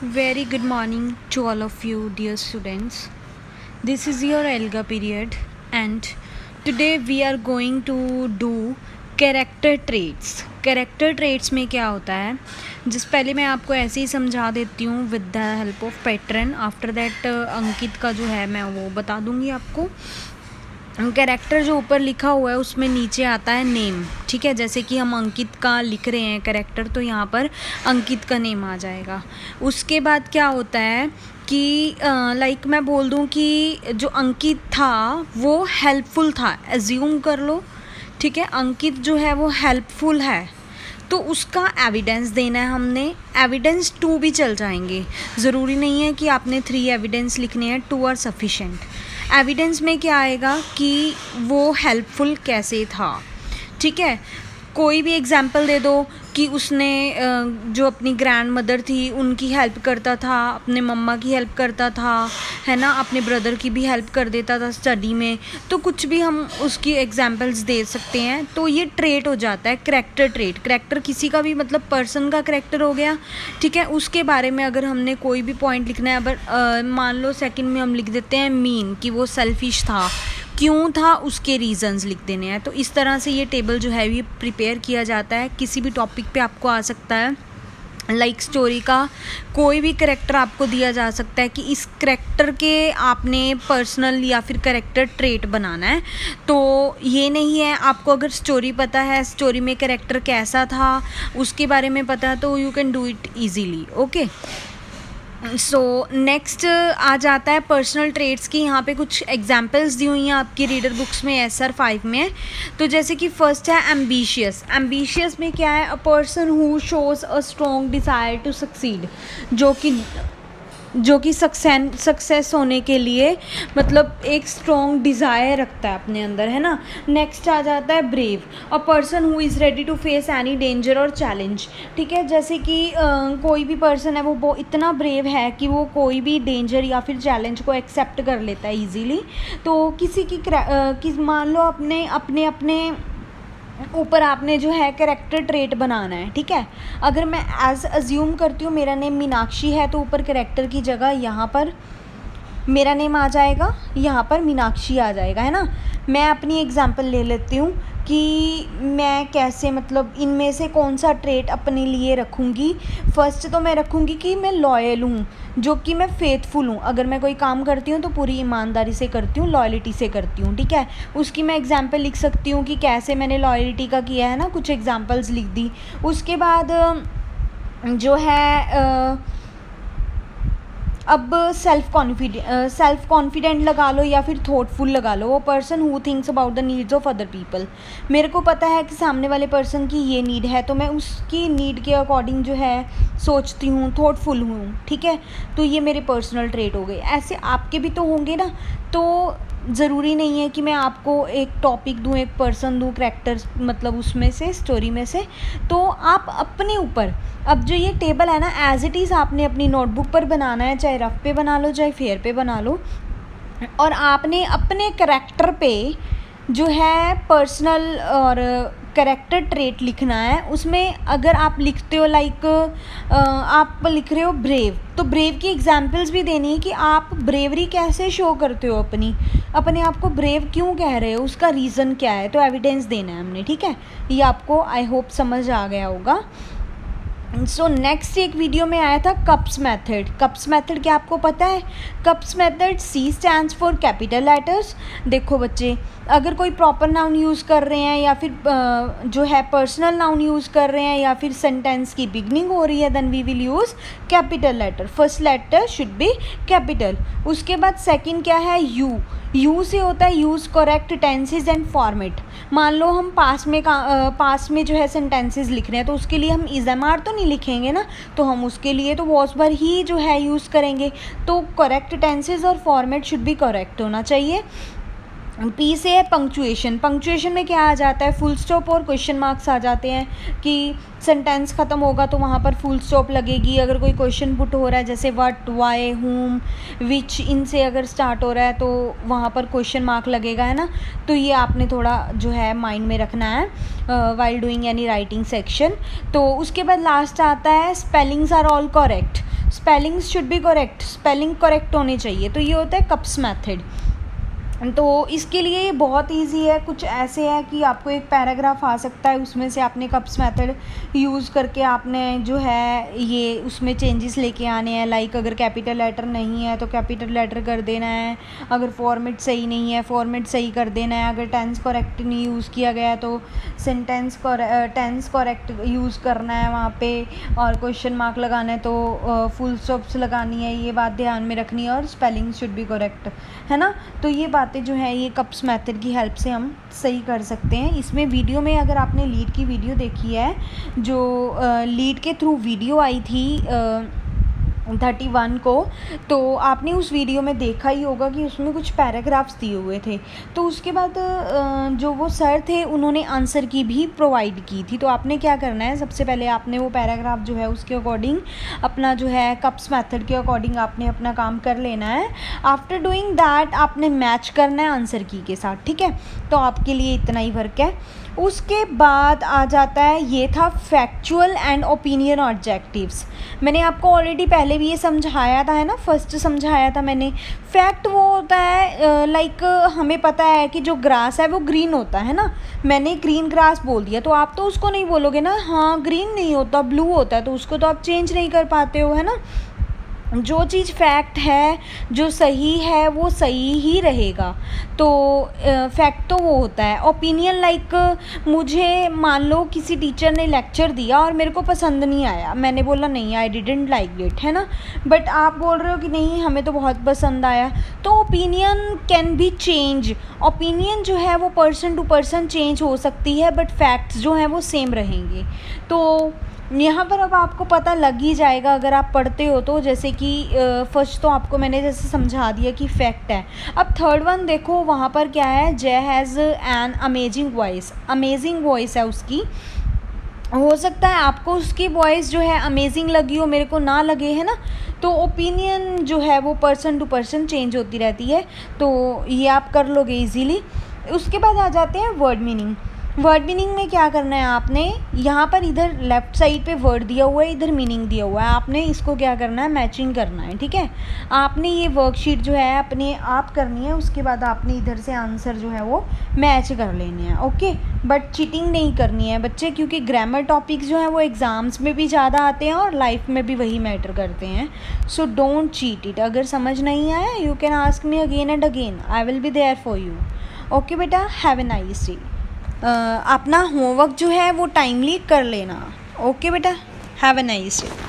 Very good morning to all of you, dear students. This is your Elga period, and today we are going to do character traits. Character traits में क्या होता है, जिस पहले मैं आपको ऐसे ही समझा देती हूँ with the help of pattern. After that Ankit का जो है मैं वो बता दूँगी आपको. कैरेक्टर जो ऊपर लिखा हुआ है उसमें नीचे आता है नेम. ठीक है, जैसे कि हम अंकित का लिख रहे हैं कैरेक्टर, तो यहाँ पर अंकित का नेम आ जाएगा. उसके बाद क्या होता है कि लाइक मैं बोल दूँ कि जो अंकित था वो हेल्पफुल था, एज्यूम कर लो. ठीक है, अंकित जो है वो हेल्पफुल है, तो उसका एविडेंस देना है हमने. एविडेंस 2 भी चल जाएंगे, ज़रूरी नहीं है कि आपने 3 एविडेंस लिखने हैं. 2 आर सफिशेंट. एविडेंस में क्या आएगा कि वो हेल्पफुल कैसे था. ठीक है, कोई भी एग्जाम्पल दे दो कि उसने जो अपनी ग्रैंड मदर थी उनकी हेल्प करता था, अपने मम्मा की हेल्प करता था, है ना, अपने ब्रदर की भी हेल्प कर देता था स्टडी में. तो कुछ भी हम उसकी एग्जाम्पल्स दे सकते हैं. तो ये ट्रेट हो जाता है कैरेक्टर ट्रेट. कैरेक्टर किसी का भी मतलब पर्सन का कैरेक्टर हो गया. ठीक है, उसके बारे में अगर हमने कोई भी पॉइंट लिखना है, अगर मान लो सेकंड में हम लिख देते हैं मीन, कि वो सेल्फिश था, क्यों था, उसके रीजंस लिख देने हैं. तो इस तरह से ये टेबल जो है ये प्रिपेयर किया जाता है. किसी भी टॉपिक पे आपको आ सकता है. लाइक स्टोरी का कोई भी करेक्टर आपको दिया जा सकता है कि इस करेक्टर के आपने पर्सनल या फिर करेक्टर ट्रेट बनाना है. तो ये नहीं है, आपको अगर स्टोरी पता है, स्टोरी में करेक्टर कैसा था उसके बारे में पता है, तो you can do it easily. Okay, so next आ जाता है पर्सनल ट्रेट्स की. यहाँ पे कुछ एग्जाम्पल्स दी हुई हैं आपकी रीडर बुक्स में, SR 5 में. तो जैसे कि फर्स्ट है एम्बिशियस. एम्बिशियस में क्या है, a person who shows a strong desire to succeed, जो कि सक्सेस होने के लिए मतलब एक स्ट्रॉन्ग डिज़ायर रखता है अपने अंदर, है ना. नेक्स्ट आ जाता है brave. A person who is ready to face any danger और चैलेंज. ठीक है, जैसे कि कोई भी पर्सन है वो इतना ब्रेव है कि वो कोई भी डेंजर या फिर चैलेंज को एक्सेप्ट कर लेता है ईजीली. तो किसी की मान लो अपने ऊपर आपने जो है कैरेक्टर ट्रेट बनाना है. ठीक है, अगर मैं एज अज्यूम करती हूँ मेरा नेम मीनाक्षी है, तो ऊपर कैरेक्टर की जगह यहाँ पर मेरा नेम आ जाएगा, यहाँ पर मीनाक्षी आ जाएगा, है ना. मैं अपनी एग्जांपल ले लेती हूँ कि मैं कैसे मतलब इनमें से कौन सा ट्रेट अपने लिए रखूँगी. फर्स्ट तो मैं रखूँगी कि मैं लॉयल हूँ, जो कि मैं फेथफुल हूँ. अगर मैं कोई काम करती हूँ तो पूरी ईमानदारी से करती हूँ, लॉयल्टी से करती हूँ. ठीक है, उसकी मैं एग्जांपल लिख सकती हूँ कि कैसे मैंने लॉयल्टी का किया है ना, कुछ एग्जांपल्स लिख दी. उसके बाद जो है अब सेल्फ कॉन्फिडेंट लगा लो या फिर थॉटफुल लगा लो. वो person who thinks about the needs of other people. मेरे को पता है कि सामने वाले पर्सन की ये नीड है, तो मैं उसकी नीड के अकॉर्डिंग जो है सोचती हूँ, थॉटफुल हूँ. ठीक है, तो ये मेरे पर्सनल ट्रेट हो गए. ऐसे आपके भी तो होंगे ना. तो ज़रूरी नहीं है कि मैं आपको एक टॉपिक दूँ, एक पर्सन दूँ, कैरेक्टर मतलब उसमें से, स्टोरी में से. तो आप अपने ऊपर अब जो ये टेबल है ना, एज इट इज़ आपने अपनी नोटबुक पर बनाना है, चाहे रफ पे बना लो चाहे फेयर पे बना लो. और आपने अपने कैरेक्टर पे जो है पर्सनल और कैरेक्टर ट्रेट लिखना है. उसमें अगर आप लिखते हो लाइक आप लिख रहे हो ब्रेव, तो ब्रेव की एग्जांपल्स भी देनी है कि आप ब्रेवरी कैसे शो करते हो, अपने आप को ब्रेव क्यों कह रहे हो, उसका रीज़न क्या है. तो एविडेंस देना है हमने. ठीक है, ये आपको आई होप समझ आ गया होगा. सो नेक्स्ट एक वीडियो में आया था कप्स मेथड. कप्स मेथड क्या आपको पता है? Cups method C stands for capital letters. देखो बच्चे, अगर कोई प्रॉपर नाउन यूज़ कर रहे हैं या फिर जो है पर्सनल नाउन यूज़ कर रहे हैं या फिर सेंटेंस की बिगनिंग हो रही है, then we will use capital letter. First letter should be capital. उसके बाद सेकंड क्या है, यू से होता है use correct tenses and format. मान लो हम पास में जो है सेंटेंसेस लिख रहे हैं, तो उसके लिए हम इज़-एम-आर तो नहीं लिखेंगे ना, तो हम उसके लिए तो वॉज वर ही जो है यूज़ करेंगे. तो करेक्ट टेंसेज और फॉर्मेट शुड भी करेक्ट होना चाहिए. P से है पंक्चुएशन. पंक्चुएशन में क्या आ जाता है, फुल स्टॉप और क्वेश्चन मार्क्स आ जाते हैं कि सेंटेंस ख़त्म होगा तो वहाँ पर फुल स्टॉप लगेगी. अगर कोई क्वेश्चन पुट हो रहा है जैसे व्हाट, वाई, हुम, विच, इनसे अगर स्टार्ट हो रहा है तो वहाँ पर क्वेश्चन मार्क लगेगा, है ना. तो ये आपने थोड़ा जो है माइंड में रखना है while doing any writing section. तो उसके बाद लास्ट आता है spellings are all correct. Spellings should be correct, spelling correct होनी चाहिए। तो ये होता है कप्स मेथड। तो इसके लिए ये बहुत इजी है। कुछ ऐसे है कि आपको एक पैराग्राफ आ सकता है, उसमें से आपने कप्स मेथड यूज़ करके आपने जो है ये उसमें चेंजेस लेके आने हैं। लाइक अगर कैपिटल लेटर नहीं है तो कैपिटल लेटर कर देना है, अगर फॉर्मेट सही नहीं है फॉर्मेट सही कर देना है, अगर टेंस करेक्ट नहीं यूज़ किया गया तो टेंस करेक्ट यूज़ करना है वहाँ पे, और क्वेश्चन मार्क लगाना है तो फुल स्टॉप्स लगानी है, ये बात ध्यान में रखनी है, और स्पेलिंग शुड बी करेक्ट, है ना। तो ये बातें जो है ये कप्स मेथड की हेल्प से हम सही कर सकते हैं। इसमें वीडियो में अगर आपने लीड की वीडियो देखी है, जो लीड के थ्रू वीडियो आई थी 31 को, तो आपने उस वीडियो में देखा ही होगा कि उसमें कुछ पैराग्राफ्स दिए हुए थे। तो उसके बाद जो वो सर थे उन्होंने आंसर की भी प्रोवाइड की थी। तो आपने क्या करना है, सबसे पहले आपने वो पैराग्राफ जो है उसके अकॉर्डिंग अपना जो है कप्स मेथड के अकॉर्डिंग आपने अपना काम कर लेना है। आफ्टर डूइंग दैट आपने मैच करना है आंसर की के साथ, ठीक है। तो आपके लिए इतना ही वर्क है। उसके बाद आ जाता है, ये था फैक्चुअल एंड ओपिनियन ऑब्जेक्टिव्स। मैंने आपको ऑलरेडी पहले भी ये समझाया था, है ना, फर्स्ट समझाया था मैंने। फैक्ट वो होता है लाइक हमें पता है कि जो ग्रास है वो ग्रीन होता है ना, मैंने ग्रीन ग्रास बोल दिया तो आप तो उसको नहीं बोलोगे ना, हाँ ग्रीन नहीं होता ब्लू होता है, तो उसको तो आप चेंज नहीं कर पाते हो, है ना। जो चीज़ फैक्ट है, जो सही है वो सही ही रहेगा। तो फैक्ट तो वो होता है। ओपिनियन लाइक मुझे मान लो किसी टीचर ने लेक्चर दिया और मेरे को पसंद नहीं आया, मैंने बोला नहीं आई डिडंट लाइक इट, है ना, बट आप बोल रहे हो कि नहीं हमें तो बहुत पसंद आया। तो opinion can be change. Opinion जो है वो पर्सन टू पर्सन चेंज हो सकती है, बट फैक्ट्स जो हैं वो सेम रहेंगे। तो यहाँ पर अब आपको पता लग ही जाएगा अगर आप पढ़ते हो तो, जैसे कि फर्स्ट तो आपको मैंने जैसे समझा दिया कि फैक्ट है। अब थर्ड वन देखो, वहाँ पर क्या है, जय has an amazing voice. Amazing voice है उसकी, हो सकता है आपको उसकी वॉइस जो है अमेजिंग लगी हो, मेरे को ना लगे, है ना। तो ओपिनियन जो है वो पर्सन टू पर्सन चेंज होती रहती है। तो ये आप कर लोगे इजीली। उसके बाद आ जाते हैं वर्ड मीनिंग। वर्ड मीनिंग में क्या करना है आपने, यहाँ पर इधर लेफ़्ट साइड पे वर्ड दिया हुआ है, इधर मीनिंग दिया हुआ है, आपने इसको क्या करना है, मैचिंग करना है, ठीक है। आपने ये वर्कशीट जो है अपने आप करनी है, उसके बाद आपने इधर से आंसर जो है वो मैच कर लेने हैं, ओके। बट चीटिंग नहीं करनी है बच्चे, क्योंकि ग्रामर टॉपिक्स जो हैं वो एग्ज़ाम्स में भी ज़्यादा आते हैं और लाइफ में भी वही मैटर करते हैं। So don't cheat it. अगर समझ नहीं आया you can ask me again and again, I will be there for you. Okay बेटा, हैव ए नाइस डे। अपना होमवर्क जो है वो टाइमली कर लेना। ओके बेटा, हैव अ नाइस डे।